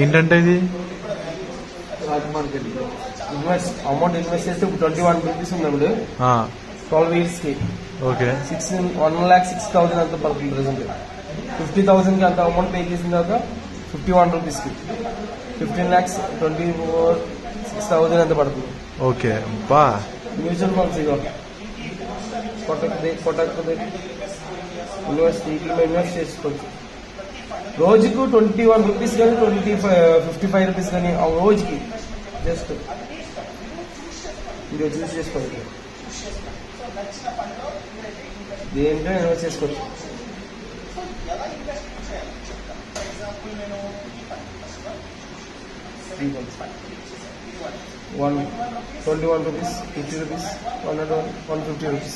ఏంటంటే ఇది stock market amount invest చేస్తే ఇప్పుడు 21 రూపీస్ ఉన్నప్పుడు 12 years కి ఓకే 1,06,000 అంత పడుతుంది ప్రెసెంట్. 50,000 కి అంత అమౌంట్ పే చేసిన తర్వాత 51 రూపీస్ కి 15,24,6,000 అంత పడుతుంది. ఓకే బా మ్యూచువల్ ఫండ్స్ ఇగో కొట్టకపోతే ఇన్వెస్ట్ చేసుకోవచ్చు. రోజుకు 21 రూపీస్ కానీ 55 రూపీస్ కానీ ఆ రోజుకి జస్ట్ మీరు చూస్ చేసుకోవచ్చు. దేంట్లో ఇన్వెస్ట్ చేసుకోవచ్చు. $21, $50, $50, $150.